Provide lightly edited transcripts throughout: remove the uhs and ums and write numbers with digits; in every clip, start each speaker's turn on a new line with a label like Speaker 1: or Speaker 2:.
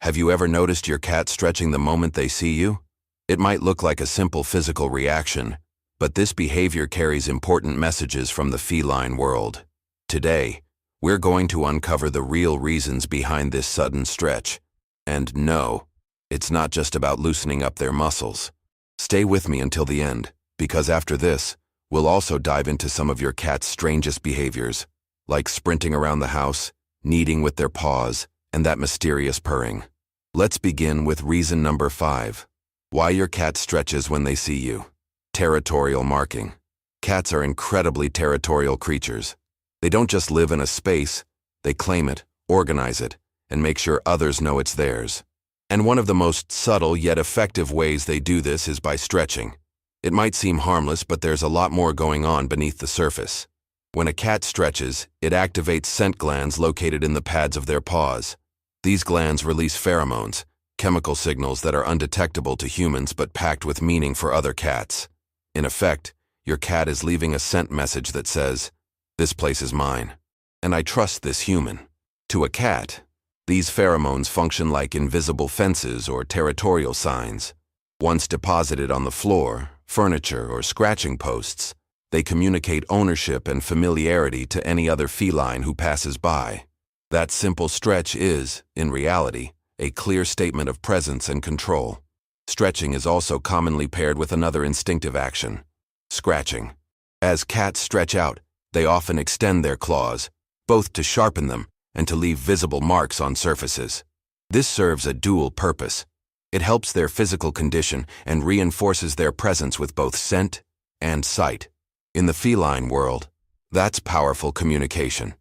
Speaker 1: Have you ever noticed your cat stretching the moment they see you? It might look like a simple physical reaction, but this behavior carries important messages from the feline world. Today, we're going to uncover the real reasons behind this sudden stretch. And no, it's not just about loosening up their muscles. Stay with me until the end, because after this, we'll also dive into some of your cat's strangest behaviors, like sprinting around the house, kneading with their paws, and that mysterious purring. Let's begin with reason number 5. Why your cat stretches when they see you. Territorial marking. Cats are incredibly territorial creatures. They don't just live in a space, they claim it, organize it, and make sure others know it's theirs. And one of the most subtle yet effective ways they do this is by stretching. It might seem harmless, but there's a lot more going on beneath the surface. When a cat stretches, it activates scent glands located in the pads of their paws. These glands release pheromones, chemical signals that are undetectable to humans but packed with meaning for other cats. In effect, your cat is leaving a scent message that says, "This place is mine, and I trust this human." To a cat, these pheromones function like invisible fences or territorial signs. Once deposited on the floor, furniture, or scratching posts, they communicate ownership and familiarity to any other feline who passes by. That simple stretch is, in reality, a clear statement of presence and control. Stretching is also commonly paired with another instinctive action, scratching. As cats stretch out, they often extend their claws, both to sharpen them and to leave visible marks on surfaces. This serves a dual purpose. It helps their physical condition and reinforces their presence with both scent and sight. In the feline world, that's powerful communication.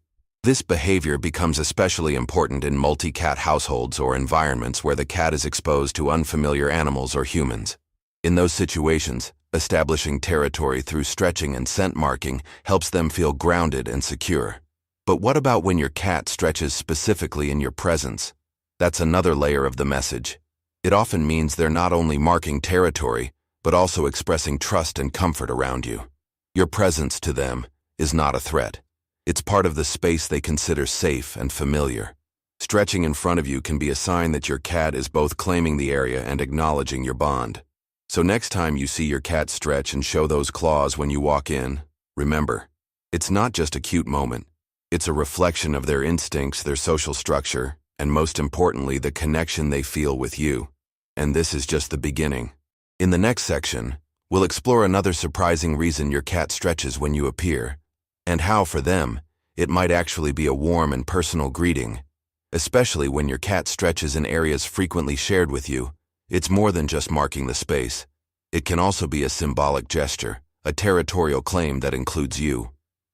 Speaker 1: This behavior becomes especially important in multi-cat households or environments where the cat is exposed to unfamiliar animals or humans. In those situations, establishing territory through stretching and scent marking helps them feel grounded and secure. But what about when your cat stretches specifically in your presence? That's another layer of the message. It often means they're not only marking territory, but also expressing trust and comfort around you. Your presence to them is not a threat. It's part of the space they consider safe and familiar. Stretching in front of you can be a sign that your cat is both claiming the area and acknowledging your bond. So next time you see your cat stretch and show those claws when you walk in, remember, it's not just a cute moment. It's a reflection of their instincts, their social structure, and most importantly, the connection they feel with you. And this is just the beginning. In the next section, we'll explore another surprising reason your cat stretches when you appear, and how, for them, it might actually be a warm and personal greeting. Especially when your cat stretches in areas frequently shared with you, it's more than just marking the space. It can also be a symbolic gesture, a territorial claim that includes you.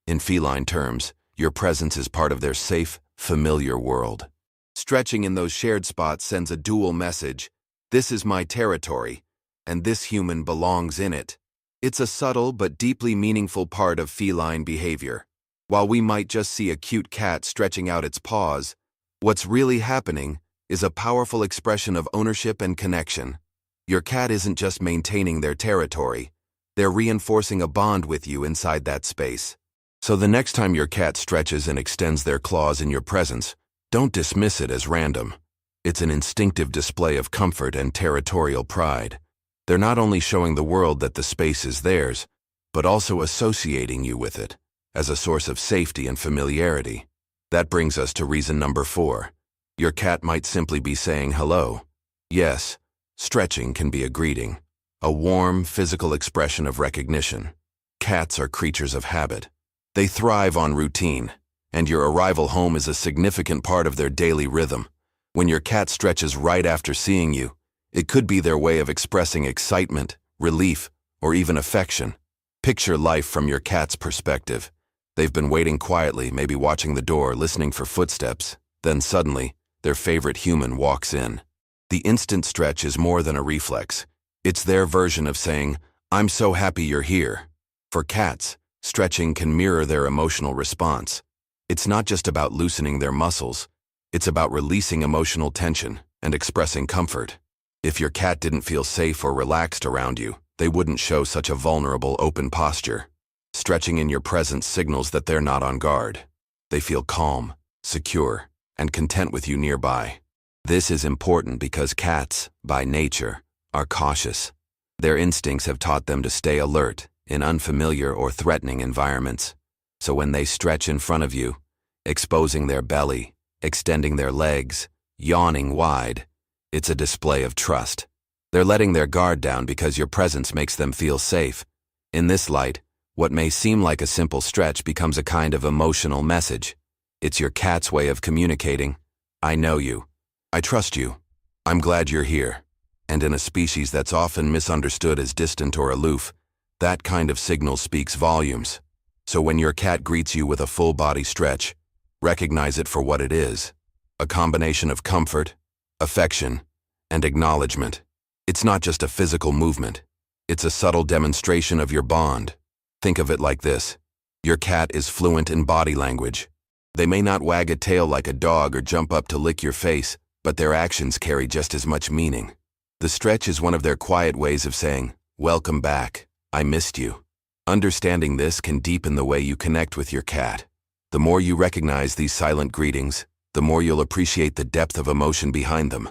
Speaker 1: In feline terms, your presence is part of their safe, familiar world. Stretching in those shared spots sends a dual message. This is my territory, and this human belongs in it. It's a subtle but deeply meaningful part of feline behavior. While we might just see a cute cat stretching out its paws, what's really happening is a powerful expression of ownership and connection. Your cat isn't just maintaining their territory, they're reinforcing a bond with you inside that space. So the next time your cat stretches and extends their claws in your presence, don't dismiss it as random. It's an instinctive display of comfort and territorial pride. They're not only showing the world that the space is theirs, but also associating you with it as a source of safety and familiarity. That brings us to reason number 4. Your cat might simply be saying hello. Yes, stretching can be a greeting, a warm, physical expression of recognition. Cats are creatures of habit. They thrive on routine, and your arrival home is a significant part of their daily rhythm. When your cat stretches right after seeing you, it could be their way of expressing excitement, relief, or even affection. Picture life from your cat's perspective. They've been waiting quietly, maybe watching the door, listening for footsteps. Then suddenly, their favorite human walks in. The instant stretch is more than a reflex. It's their version of saying, "I'm so happy you're here." For cats, stretching can mirror their emotional response. It's not just about loosening their muscles. It's about releasing emotional tension and expressing comfort. If your cat didn't feel safe or relaxed around you, they wouldn't show such a vulnerable, open posture. Stretching in your presence signals that they're not on guard. They feel calm, secure, and content with you nearby. This is important because cats, by nature, are cautious. Their instincts have taught them to stay alert in unfamiliar or threatening environments. So when they stretch in front of you, exposing their belly, extending their legs, yawning wide, it's a display of trust. They're letting their guard down because your presence makes them feel safe. In this light, what may seem like a simple stretch becomes a kind of emotional message. It's your cat's way of communicating, "I know you. I trust you. I'm glad you're here." And in a species that's often misunderstood as distant or aloof, that kind of signal speaks volumes. So when your cat greets you with a full-body stretch, recognize it for what it is: a combination of comfort, affection, and acknowledgement. It's not just a physical movement. It's a subtle demonstration of your bond. Think of it like this. Your cat is fluent in body language. They may not wag a tail like a dog or jump up to lick your face, but their actions carry just as much meaning. The stretch is one of their quiet ways of saying, "Welcome back. I missed you." Understanding this can deepen the way you connect with your cat. The more you recognize these silent greetings, the more you'll appreciate the depth of emotion behind them.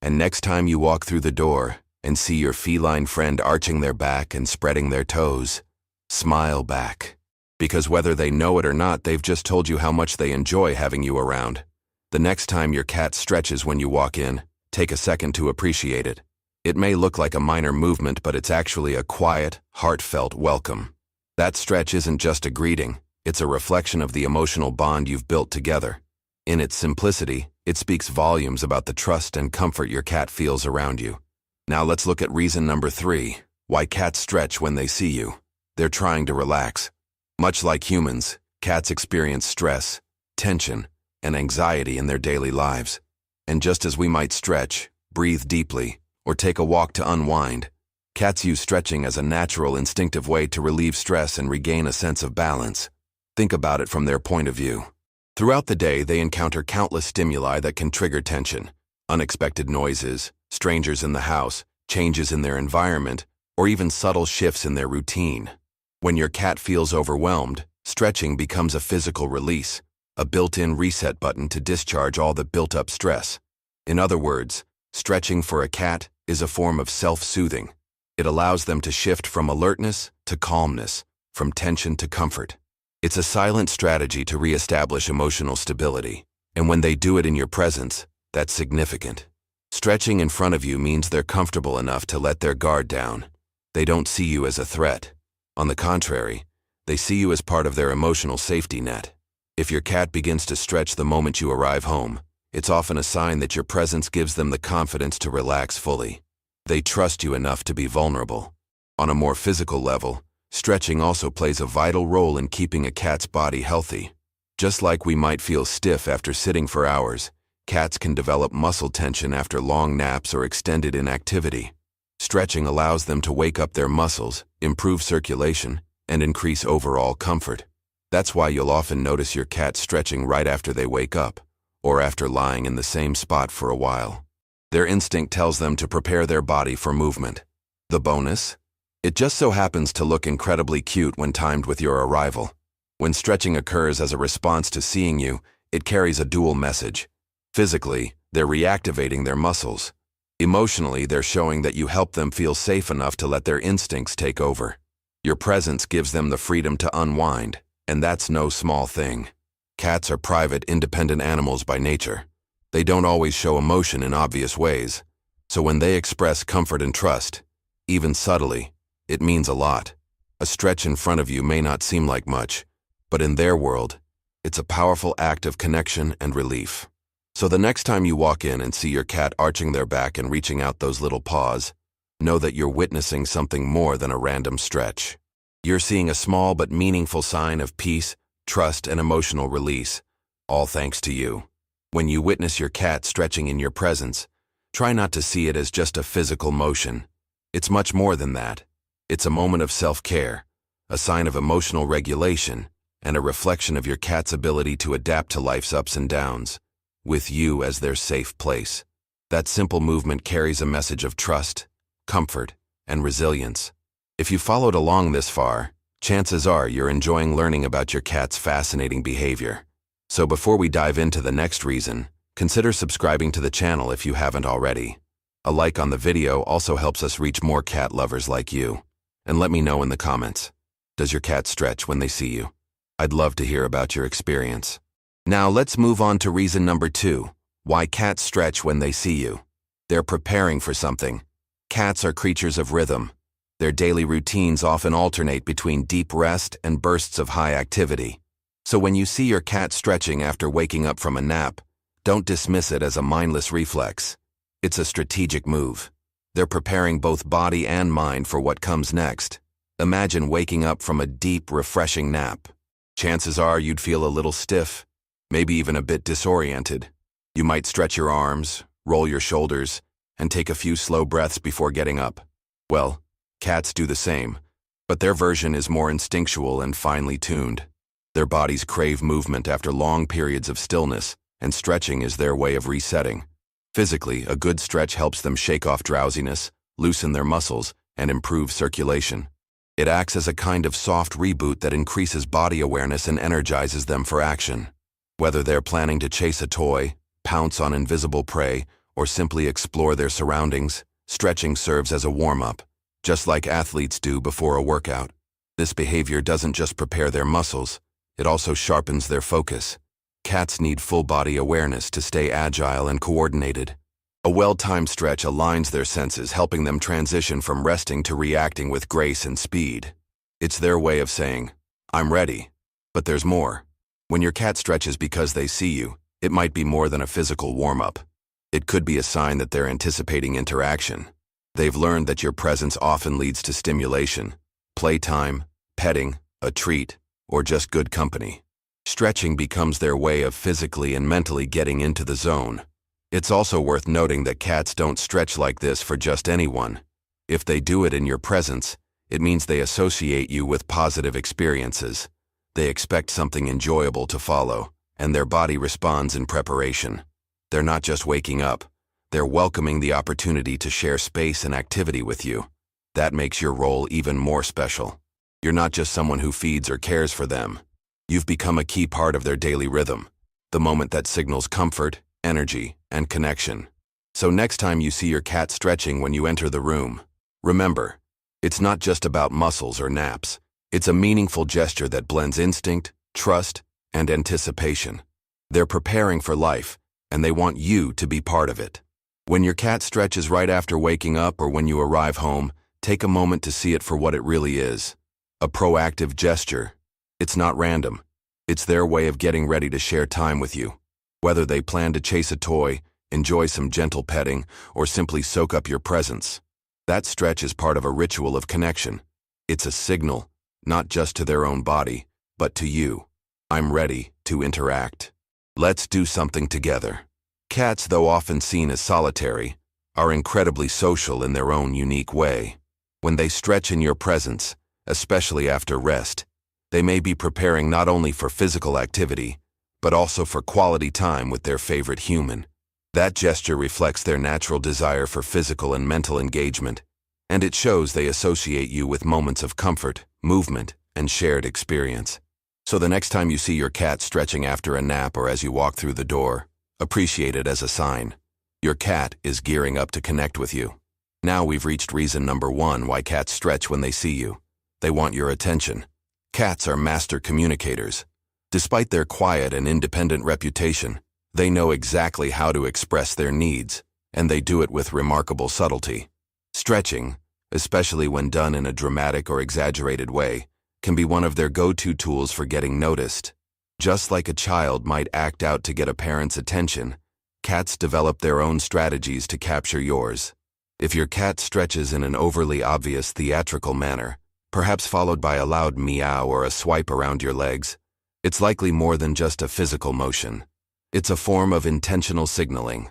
Speaker 1: And next time you walk through the door and see your feline friend arching their back and spreading their toes, smile back. Because whether they know it or not, they've just told you how much they enjoy having you around. The next time your cat stretches when you walk in, take a second to appreciate it. It may look like a minor movement, but it's actually a quiet, heartfelt welcome. That stretch isn't just a greeting, it's a reflection of the emotional bond you've built together. In its simplicity, it speaks volumes about the trust and comfort your cat feels around you. Now let's look at reason number 3, why cats stretch when they see you. They're trying to relax. Much like humans, cats experience stress, tension, and anxiety in their daily lives. And just as we might stretch, breathe deeply, or take a walk to unwind, cats use stretching as a natural, instinctive way to relieve stress and regain a sense of balance. Think about it from their point of view. Throughout the day, they encounter countless stimuli that can trigger tension: unexpected noises, strangers in the house, changes in their environment, or even subtle shifts in their routine. When your cat feels overwhelmed, stretching becomes a physical release, a built-in reset button to discharge all the built-up stress. In other words, stretching for a cat is a form of self-soothing. It allows them to shift from alertness to calmness, from tension to comfort. It's a silent strategy to reestablish emotional stability, and when they do it in your presence, that's significant. Stretching in front of you means they're comfortable enough to let their guard down. They don't see you as a threat. On the contrary, they see you as part of their emotional safety net. If your cat begins to stretch the moment you arrive home, it's often a sign that your presence gives them the confidence to relax fully. They trust you enough to be vulnerable. On a more physical level, stretching also plays a vital role in keeping a cat's body healthy. Just like we might feel stiff after sitting for hours, cats can develop muscle tension after long naps or extended inactivity. Stretching allows them to wake up their muscles, improve circulation, and increase overall comfort. That's why you'll often notice your cat stretching right after they wake up, or after lying in the same spot for a while. Their instinct tells them to prepare their body for movement. The bonus? It just so happens to look incredibly cute when timed with your arrival. When stretching occurs as a response to seeing you, it carries a dual message. Physically, they're reactivating their muscles. Emotionally, they're showing that you help them feel safe enough to let their instincts take over. Your presence gives them the freedom to unwind, and that's no small thing. Cats are private, independent animals by nature. They don't always show emotion in obvious ways, so when they express comfort and trust, even subtly, it means a lot. A stretch in front of you may not seem like much, but in their world, it's a powerful act of connection and relief. So the next time you walk in and see your cat arching their back and reaching out those little paws, know that you're witnessing something more than a random stretch. You're seeing a small but meaningful sign of peace, trust, and emotional release, all thanks to you. When you witness your cat stretching in your presence, try not to see it as just a physical motion. It's much more than that. It's a moment of self-care, a sign of emotional regulation, and a reflection of your cat's ability to adapt to life's ups and downs, with you as their safe place. That simple movement carries a message of trust, comfort, and resilience. If you followed along this far, chances are you're enjoying learning about your cat's fascinating behavior. So before we dive into the next reason, Consider subscribing to the channel if you haven't already. A like on the video also helps us reach more cat lovers like you. And let me know in the comments, does your cat stretch when they see you? I'd love to hear about your experience. Now let's move on to reason number 2, why cats stretch when they see you. They're preparing for something. Cats are creatures of rhythm. Their daily routines often alternate between deep rest and bursts of high activity. So when you see your cat stretching after waking up from a nap, don't dismiss it as a mindless reflex. It's a strategic move. They're preparing both body and mind for what comes next. Imagine waking up from a deep, refreshing nap. Chances are you'd feel a little stiff, maybe even a bit disoriented. You might stretch your arms, roll your shoulders, and take a few slow breaths before getting up. Well, cats do the same, but their version is more instinctual and finely tuned. Their bodies crave movement after long periods of stillness, and stretching is their way of resetting. Physically, a good stretch helps them shake off drowsiness, loosen their muscles, and improve circulation. It acts as a kind of soft reboot that increases body awareness and energizes them for action. Whether they're planning to chase a toy, pounce on invisible prey, or simply explore their surroundings, stretching serves as a warm-up, just like athletes do before a workout. This behavior doesn't just prepare their muscles, it also sharpens their focus. Cats need full-body awareness to stay agile and coordinated. A well-timed stretch aligns their senses, helping them transition from resting to reacting with grace and speed. It's their way of saying, "I'm ready." But there's more. When your cat stretches because they see you, it might be more than a physical warm-up. It could be a sign that they're anticipating interaction. They've learned that your presence often leads to stimulation, playtime, petting, a treat, or just good company. Stretching becomes their way of physically and mentally getting into the zone. It's also worth noting that cats don't stretch like this for just anyone. If they do it in your presence, it means they associate you with positive experiences. They expect something enjoyable to follow, and their body responds in preparation. They're not just waking up, they're welcoming the opportunity to share space and activity with you. That makes your role even more special. You're not just someone who feeds or cares for them. You've become a key part of their daily rhythm, the moment that signals comfort, energy, and connection. So next time you see your cat stretching when you enter the room, remember, it's not just about muscles or naps. It's a meaningful gesture that blends instinct, trust, and anticipation. They're preparing for life, and they want you to be part of it. When your cat stretches right after waking up or when you arrive home, take a moment to see it for what it really is. A proactive gesture. It's not random. It's their way of getting ready to share time with you. Whether they plan to chase a toy, enjoy some gentle petting, or simply soak up your presence, that stretch is part of a ritual of connection. It's a signal, not just to their own body, but to you. I'm ready to interact. Let's do something together. Cats, though often seen as solitary, are incredibly social in their own unique way. When they stretch in your presence, especially after rest, they may be preparing not only for physical activity, but also for quality time with their favorite human. That gesture reflects their natural desire for physical and mental engagement, and it shows they associate you with moments of comfort, movement, and shared experience. So the next time you see your cat stretching after a nap or as you walk through the door, appreciate it as a sign. Your cat is gearing up to connect with you. Now we've reached reason number 1 why cats stretch when they see you. They want your attention. Cats are master communicators. Despite their quiet and independent reputation, they know exactly how to express their needs, and they do it with remarkable subtlety. Stretching, especially when done in a dramatic or exaggerated way, can be one of their go-to tools for getting noticed. Just like a child might act out to get a parent's attention, cats develop their own strategies to capture yours. If your cat stretches in an overly obvious theatrical manner, perhaps followed by a loud meow or a swipe around your legs, it's likely more than just a physical motion. It's a form of intentional signaling.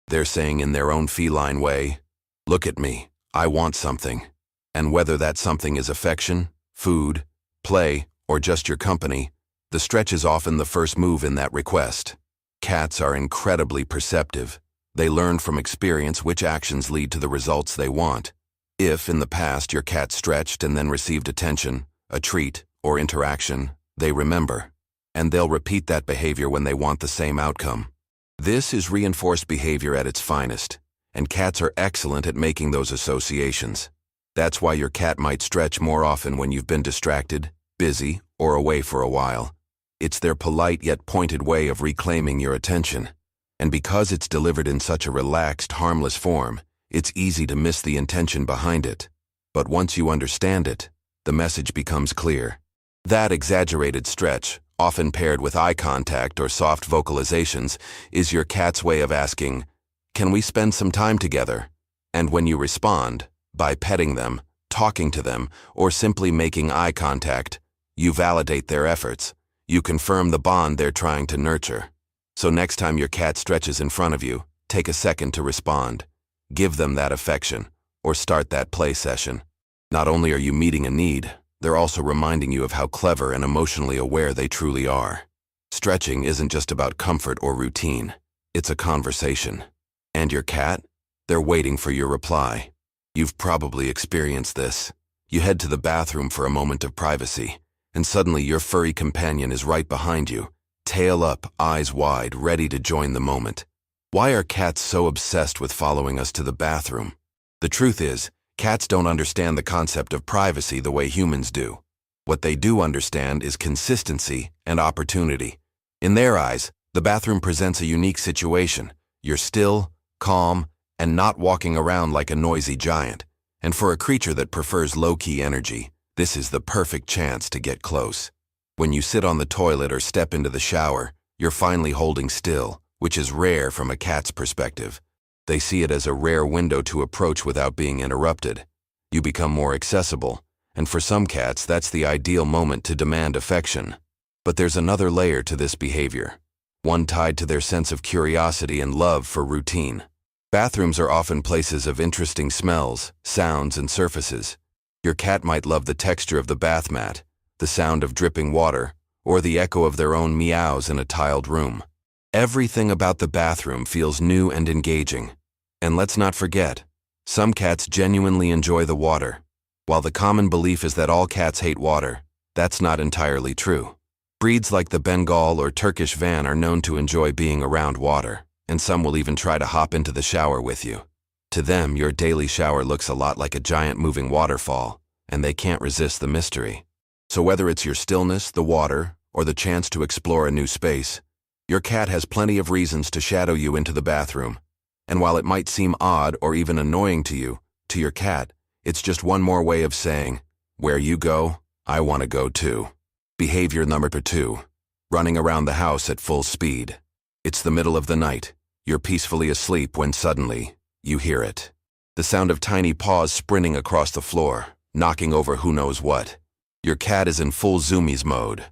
Speaker 1: They're saying in their own feline way, "Look at me, I want something." And whether that something is affection, food, play, or just your company, the stretch is often the first move in that request. Cats are incredibly perceptive. They learn from experience which actions lead to the results they want. If, in the past, your cat stretched and then received attention, a treat, or interaction, they remember. And they'll repeat that behavior when they want the same outcome. This is reinforced behavior at its finest, and cats are excellent at making those associations. That's why your cat might stretch more often when you've been distracted, busy, or away for a while. It's their polite yet pointed way of reclaiming your attention. And because it's delivered in such a relaxed, harmless form, it's easy to miss the intention behind it. But once you understand it, the message becomes clear. That exaggerated stretch, often paired with eye contact or soft vocalizations, is your cat's way of asking, "Can we spend some time together?" And when you respond, by petting them, talking to them, or simply making eye contact, you validate their efforts. You confirm the bond they're trying to nurture. So next time your cat stretches in front of you, take a second to respond. Give them that affection, or start that play session. Not only are you meeting a need, they're also reminding you of how clever and emotionally aware they truly are. Stretching isn't just about comfort or routine. It's a conversation. And your cat? They're waiting for your reply. You've probably experienced this. You head to the bathroom for a moment of privacy, and suddenly your furry companion is right behind you, tail up, eyes wide, ready to join the moment. Why are cats so obsessed with following us to the bathroom? The truth is, cats don't understand the concept of privacy the way humans do. What they do understand is consistency and opportunity. In their eyes, the bathroom presents a unique situation. You're still, calm, and not walking around like a noisy giant. And for a creature that prefers low-key energy, this is the perfect chance to get close. When you sit on the toilet or step into the shower, you're finally holding still, which is rare from a cat's perspective. They see it as a rare window to approach without being interrupted. You become more accessible, and for some cats, that's the ideal moment to demand affection. But there's another layer to this behavior, one tied to their sense of curiosity and love for routine. Bathrooms are often places of interesting smells, sounds, and surfaces. Your cat might love the texture of the bath mat, the sound of dripping water, or the echo of their own meows in a tiled room. Everything about the bathroom feels new and engaging. And let's not forget, some cats genuinely enjoy the water. While the common belief is that all cats hate water, that's not entirely true. Breeds like the Bengal or Turkish Van are known to enjoy being around water, and some will even try to hop into the shower with you. To them, your daily shower looks a lot like a giant moving waterfall, and they can't resist the mystery. So whether it's your stillness, the water, or the chance to explore a new space, your cat has plenty of reasons to shadow you into the bathroom. And while it might seem odd or even annoying to you, to your cat, it's just one more way of saying, "Where you go, I want to go too." Behavior number 2, running around the house at full speed. It's the middle of the night. You're peacefully asleep when suddenly, you hear it. The sound of tiny paws sprinting across the floor, knocking over who knows what. Your cat is in full zoomies mode.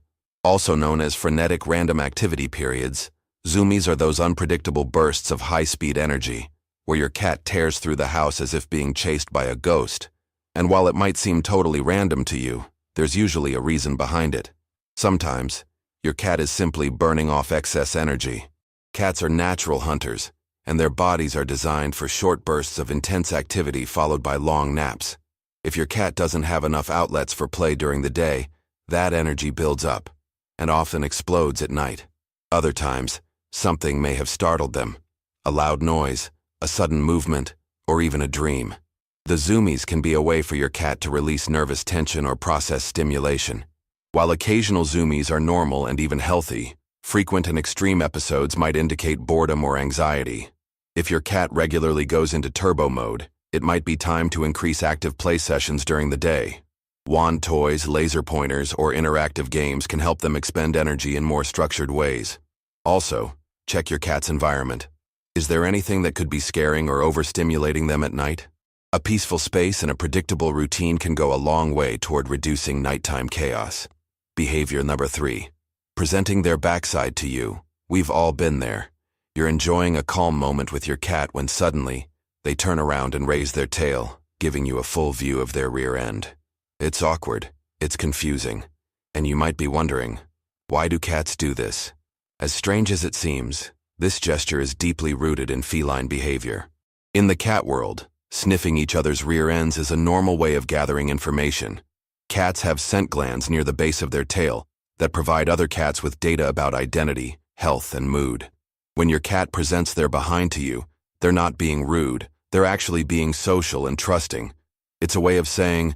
Speaker 1: Also known as frenetic random activity periods, zoomies are those unpredictable bursts of high-speed energy, where your cat tears through the house as if being chased by a ghost. And while it might seem totally random to you, there's usually a reason behind it. Sometimes, your cat is simply burning off excess energy. Cats are natural hunters, and their bodies are designed for short bursts of intense activity followed by long naps. If your cat doesn't have enough outlets for play during the day, that energy builds up, and often explodes at night. Other times, something may have startled them. A loud noise, a sudden movement, or even a dream. The zoomies can be a way for your cat to release nervous tension or process stimulation. While occasional zoomies are normal and even healthy, frequent and extreme episodes might indicate boredom or anxiety. If your cat regularly goes into turbo mode, it might be time to increase active play sessions during the day. Wand toys, laser pointers, or interactive games can help them expend energy in more structured ways. Also, check your cat's environment. Is there anything that could be scaring or overstimulating them at night? A peaceful space and a predictable routine can go a long way toward reducing nighttime chaos. Behavior number 3. Presenting their backside to you. We've all been there. You're enjoying a calm moment with your cat when suddenly, they turn around and raise their tail, giving you a full view of their rear end. It's awkward, it's confusing, and you might be wondering, why do cats do this? As strange as it seems, this gesture is deeply rooted in feline behavior. In the cat world, sniffing each other's rear ends is a normal way of gathering information. Cats have scent glands near the base of their tail that provide other cats with data about identity, health, and mood. When your cat presents their behind to you, they're not being rude, they're actually being social and trusting. It's a way of saying,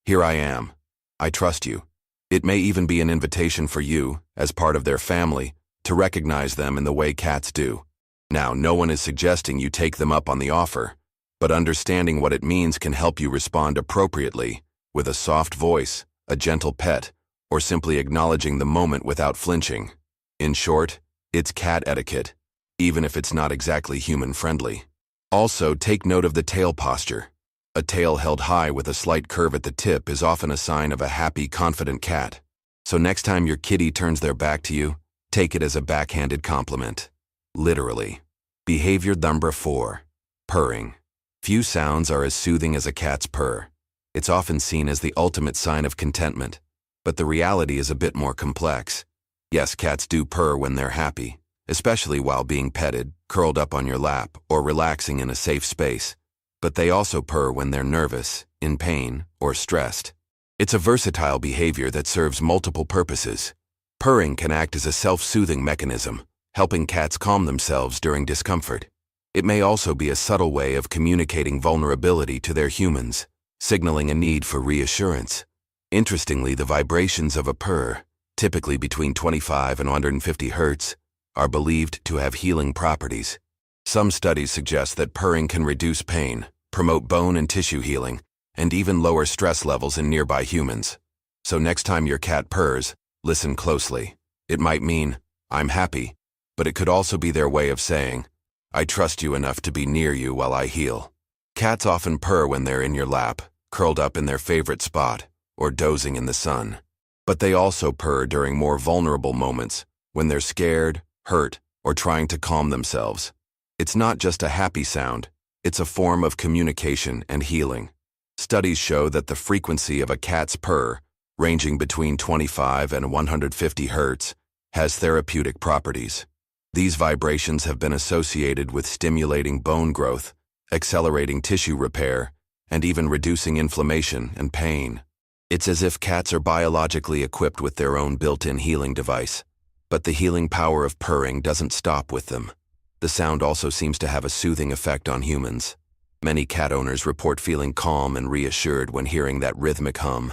Speaker 1: "Here I am. I trust you." It may even be an invitation for you, as part of their family, to recognize them in the way cats do. Now, no one is suggesting you take them up on the offer, but understanding what it means can help you respond appropriately, with a soft voice, a gentle pet, or simply acknowledging the moment without flinching. In short, it's cat etiquette, even if it's not exactly human-friendly. Also, take note of the tail posture. A tail held high with a slight curve at the tip is often a sign of a happy, confident cat. So next time your kitty turns their back to you, take it as a backhanded compliment. Literally. Behavior number 4. Purring. Few sounds are as soothing as a cat's purr. It's often seen as the ultimate sign of contentment, but the reality is a bit more complex. Yes, cats do purr when they're happy, especially while being petted, curled up on your lap, or relaxing in a safe space. But they also purr when they're nervous, in pain, or stressed. It's a versatile behavior that serves multiple purposes. Purring can act as a self-soothing mechanism, helping cats calm themselves during discomfort. It may also be a subtle way of communicating vulnerability to their humans, signaling a need for reassurance. Interestingly, the vibrations of a purr, typically between 25 and 150 Hz, are believed to have healing properties. Some studies suggest that purring can reduce pain, promote bone and tissue healing, and even lower stress levels in nearby humans. So next time your cat purrs, listen closely. It might mean, "I'm happy," but it could also be their way of saying, "I trust you enough to be near you while I heal." Cats often purr when they're in your lap, curled up in their favorite spot, or dozing in the sun. But they also purr during more vulnerable moments, when they're scared, hurt, or trying to calm themselves. It's not just a happy sound, it's a form of communication and healing. Studies show that the frequency of a cat's purr, ranging between 25 and 150 Hz, has therapeutic properties. These vibrations have been associated with stimulating bone growth, accelerating tissue repair, and even reducing inflammation and pain. It's as if cats are biologically equipped with their own built-in healing device. But the healing power of purring doesn't stop with them. The sound also seems to have a soothing effect on humans. Many cat owners report feeling calm and reassured when hearing that rhythmic hum.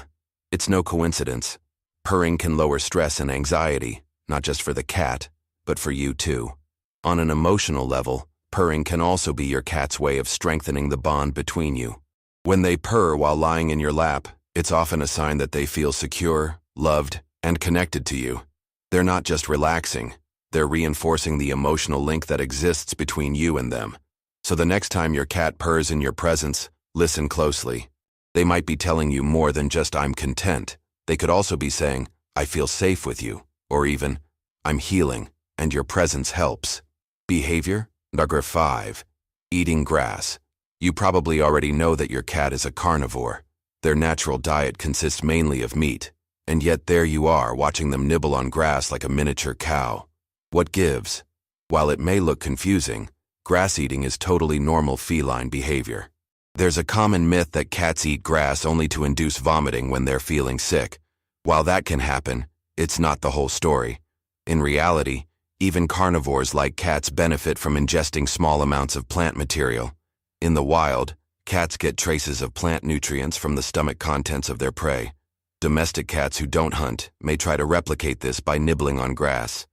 Speaker 1: It's no coincidence. Purring can lower stress and anxiety, not just for the cat, but for you too. On an emotional level, purring can also be your cat's way of strengthening the bond between you. When they purr while lying in your lap, it's often a sign that they feel secure, loved, and connected to you. They're not just relaxing, they're reinforcing the emotional link that exists between you and them. So the next time your cat purrs in your presence, listen closely. They might be telling you more than just "I'm content." They could also be saying, "I feel safe with you," or even, "I'm healing, and your presence helps." Behavior number 5. Eating grass. You probably already know that your cat is a carnivore. Their natural diet consists mainly of meat, and yet there you are watching them nibble on grass like a miniature cow. What gives? While it may look confusing, grass eating is totally normal feline behavior. There's a common myth that cats eat grass only to induce vomiting when they're feeling sick. While that can happen, it's not the whole story. In reality, even carnivores like cats benefit from ingesting small amounts of plant material. In the wild, cats get traces of plant nutrients from the stomach contents of their prey. Domestic cats who don't hunt may try to replicate this by nibbling on grass.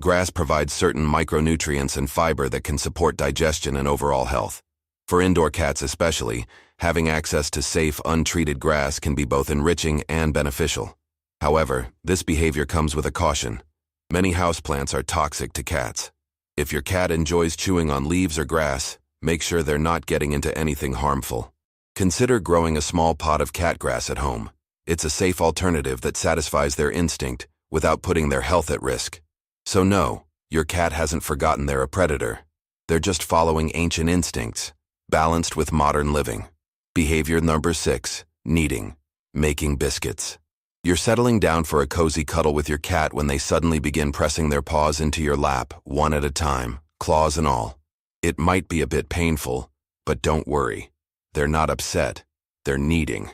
Speaker 1: Grass provides certain micronutrients and fiber that can support digestion and overall health. For indoor cats especially, having access to safe, untreated grass can be both enriching and beneficial. However, this behavior comes with a caution. Many houseplants are toxic to cats. If your cat enjoys chewing on leaves or grass, make sure they're not getting into anything harmful. Consider growing a small pot of cat grass at home. It's a safe alternative that satisfies their instinct without putting their health at risk. So no, your cat hasn't forgotten they're a predator. They're just following ancient instincts, balanced with modern living. Behavior number 6. Kneading. Making biscuits. You're settling down for a cozy cuddle with your cat when they suddenly begin pressing their paws into your lap, one at a time, claws and all. It might be a bit painful, but don't worry. They're not upset. They're kneading.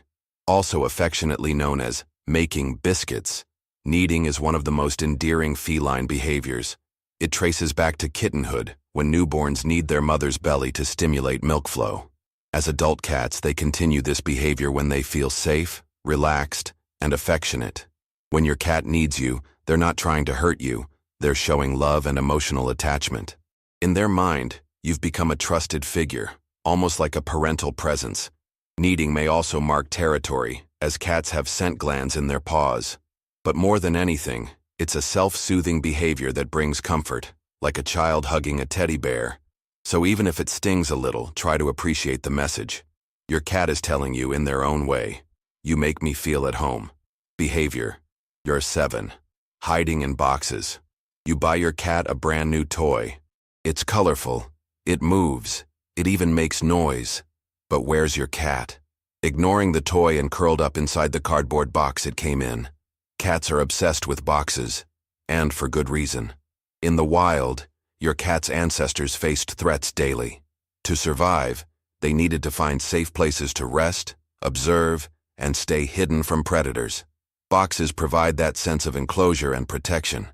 Speaker 1: Also affectionately known as making biscuits, kneading is one of the most endearing feline behaviors. It traces back to kittenhood, when newborns need their mother's belly to stimulate milk flow. As adult cats, they continue this behavior when they feel safe, relaxed, and affectionate. When your cat needs you, they're not trying to hurt you, they're showing love and emotional attachment. In their mind, you've become a trusted figure, almost like a parental presence. Needing may also mark territory, as cats have scent glands in their paws. But more than anything, it's a self-soothing behavior that brings comfort, like a child hugging a teddy bear. So even if it stings a little, try to appreciate the message. Your cat is telling you in their own way, "You make me feel at home." Behavior. You're 7. Hiding in boxes. You buy your cat a brand new toy. It's colorful, it moves, it even makes noise. But where's your cat? Ignoring the toy and curled up inside the cardboard box it came in. Cats are obsessed with boxes, and for good reason. In the wild, your cat's ancestors faced threats daily. To survive, they needed to find safe places to rest, observe, and stay hidden from predators. Boxes provide that sense of enclosure and protection.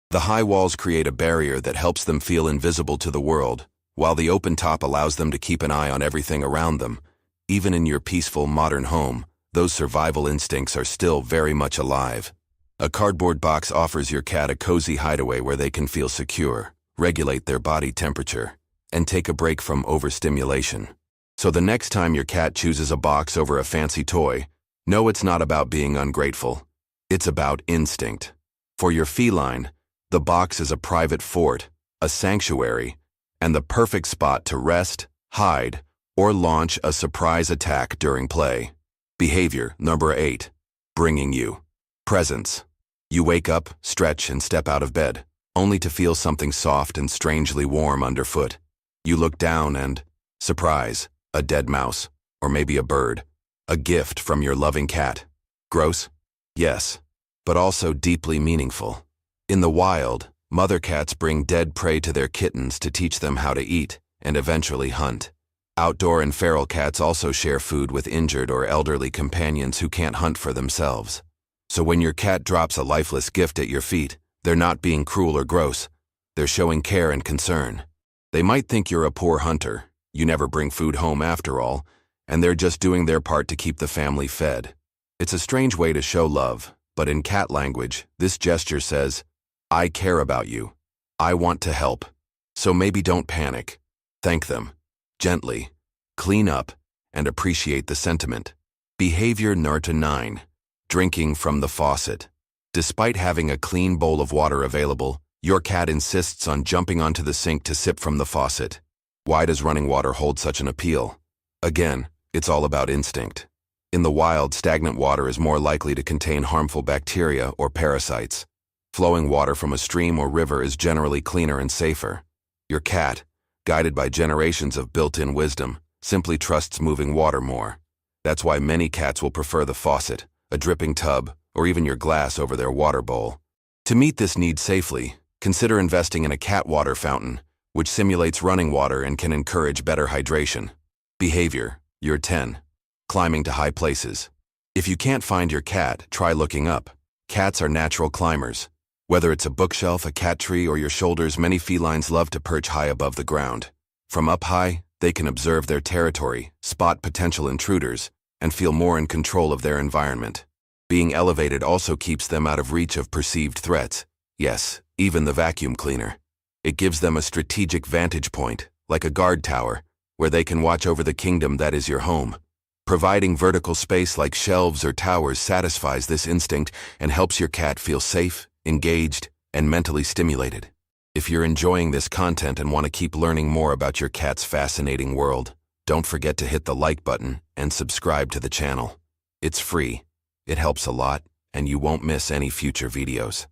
Speaker 1: The high walls create a barrier that helps them feel invisible to the world, while the open top allows them to keep an eye on everything around them. Even in your peaceful modern home, those survival instincts are still very much alive. A cardboard box offers your cat a cozy hideaway where they can feel secure, regulate their body temperature, and take a break from overstimulation. So the next time your cat chooses a box over a fancy toy, know it's not about being ungrateful. It's about instinct. For your feline, the box is a private fort, a sanctuary, and the perfect spot to rest, hide, or launch a surprise attack during play. Behavior number 8. Bringing you presents. You wake up, stretch, and step out of bed, only to feel something soft and strangely warm underfoot. You look down and, surprise, a dead mouse, or maybe a bird. A gift from your loving cat. Gross? Yes, but also deeply meaningful. In the wild, mother cats bring dead prey to their kittens to teach them how to eat and eventually hunt. Outdoor and feral cats also share food with injured or elderly companions who can't hunt for themselves. So when your cat drops a lifeless gift at your feet, they're not being cruel or gross. They're showing care and concern. They might think you're a poor hunter, you never bring food home after all, and they're just doing their part to keep the family fed. It's a strange way to show love, but in cat language, this gesture says, "I care about you. I want to help." So maybe don't panic. Thank them. Gently. Clean up, and appreciate the sentiment. Behavior number 9. Drinking from the faucet. Despite having a clean bowl of water available, your cat insists on jumping onto the sink to sip from the faucet. Why does running water hold such an appeal? Again, it's all about instinct. In the wild, stagnant water is more likely to contain harmful bacteria or parasites. Flowing water from a stream or river is generally cleaner and safer. Your cat, guided by generations of built-in wisdom, simply trusts moving water more. That's why many cats will prefer the faucet, a dripping tub, or even your glass over their water bowl. To meet this need safely, consider investing in a cat water fountain, which simulates running water and can encourage better hydration. Behavior, you're 10. Climbing to high places. If you can't find your cat, try looking up. Cats are natural climbers. Whether it's a bookshelf, a cat tree, or your shoulders, many felines love to perch high above the ground. From up high, they can observe their territory, spot potential intruders, and feel more in control of their environment. Being elevated also keeps them out of reach of perceived threats. Yes, even the vacuum cleaner. It gives them a strategic vantage point, like a guard tower, where they can watch over the kingdom that is your home. Providing vertical space like shelves or towers satisfies this instinct and helps your cat feel safe, engaged, and mentally stimulated. If you're enjoying this content and want to keep learning more about your cat's fascinating world, don't forget to hit the like button and subscribe to the channel. It's free, it helps a lot, and you won't miss any future videos.